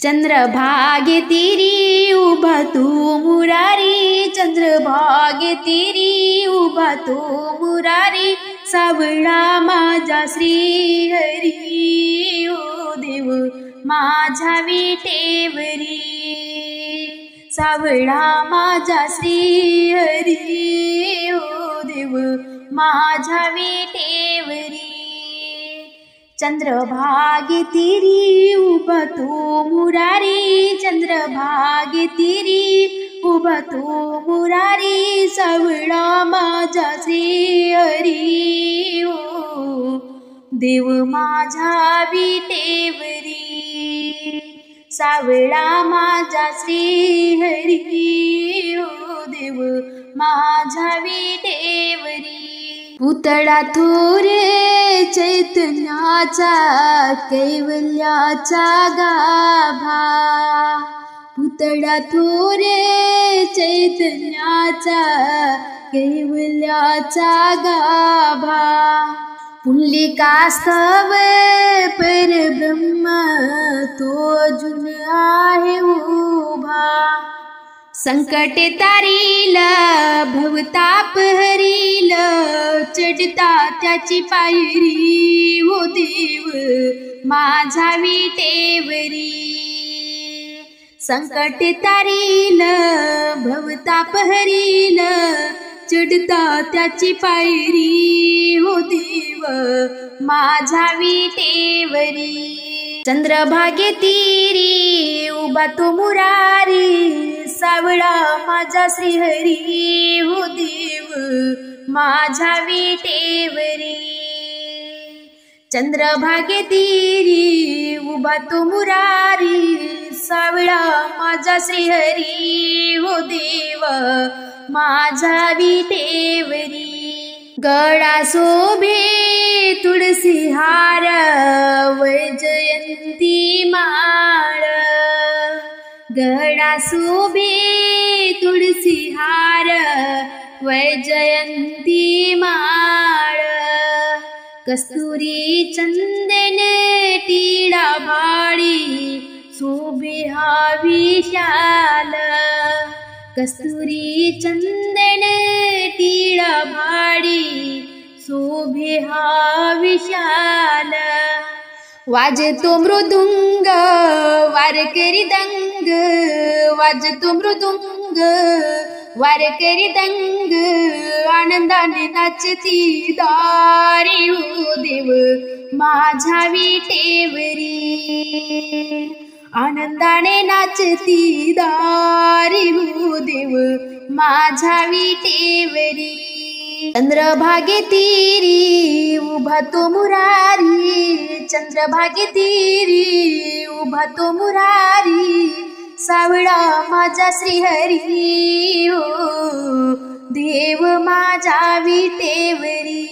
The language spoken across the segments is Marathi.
चंद्रभागे तेरी उभा तू मुरारी, चंद्रभागे तेरी उभा तू मुरारी, सावळा माझा श्रीहरी ओ देव माझ्या विटेवरी, सावळा माझा श्रीहरी ओ देव माझ्या विटेवरी। चंद्रभागे तेरी उभा तू मुरारी, चंद्रभागे तेरी उभा तू मुरारी, सावळा माझा श्रीहरी ओ देव माझ्या विटेवरी, सावळा माझा श्रीहरी ओ देव माझ्या विटेवरी। पुतळा थोरे चैतन्याचा कैवल्याचा गाभा, पुतळा थोरे चैतन्याचा कैवल्याचा गाभा, पुंडलिकास्तव परब्रह्म तो अजून आहे उभा, संकट तारील भवताप हरील, चढता त्याची पायरी हो देव माझ्या विटेवरी, संकट तारील भवताप हरील, चढता त्याची पायरी हो देव माझ्या विटेवरी। चंद्रभागे तेरी उभा तो मुरारी, सावळा माझा श्रीहरी हो देव माझ्या विटेवरी, चंद्रभागे तेरी उभा तो मुरारी, सावळा माझा श्रीहरी हो देव माझ्या विटेवरी। गळा शोभे तुळसी हार वैजयंती माळ, गळा शोभे तुळसी हार वैजयंती माळ, कस्तुरी चंदन टीळा भाळी शोभे हा विशाल, कस्तुरी चंदन टीळा भाळी शोभे हा विशाल, वाजतो मृदुंग वारकरी दंग, वाजतो मृदुंग वारकरी दंग, आनंदाने नाचती दारी हो देव माझ्या विटेवरी, आनंदाने नाचती दारी हो देव माझ्या विटेवरी। चंद्रभागे तेरी उभा तो मुरारी, चंद्रभागे तेरी उभा तो मुरारी, सावळा माझा श्रीहरी हो देव माझ्या विटेवरी,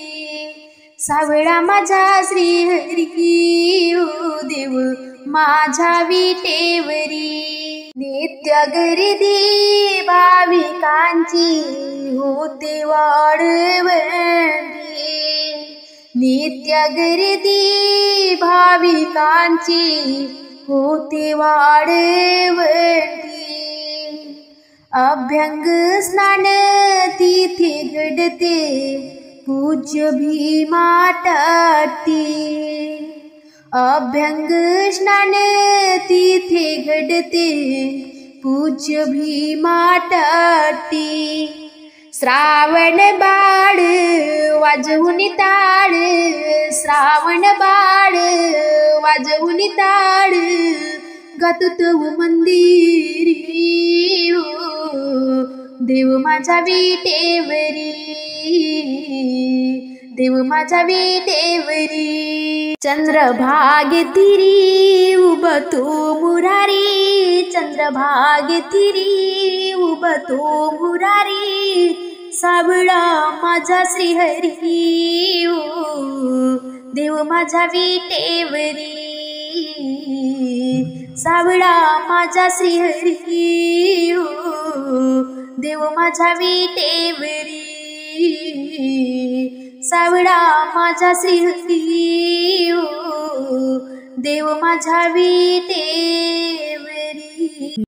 सावळा माझा श्रीहरी हो देव माझ्या विटेवरी। नित्य गर्दी भाविकांची होते वाढवंती, नित्य गर्दी भाविकांची होते वाढवंती, अभ्यंग स्नान तिथे घडते पूज्य भीमा तटी, अभ्यंग स्नान तिथे घडते पूज्य भीमा तटी, श्रावण बाळ वाजवून टाळ, श्रावण बाळ वाजवून टाळ, गातो तव मंदिरी हो देव माझ्या विटेवरी, देव माझ्या विटेवरी। चंद्रभागे तेरी उभा तू मुरारी, चंद्रभागे तेरी उभा तू मुरारी, सावळा माझा श्रीहरी ओ देव माझ्या विटेवरी, सावळा माझा श्रीहरी ओ देव माझ्या विटेवरी, सावळा माझा श्रीहरी ओ देव माझ्या विटेवरी।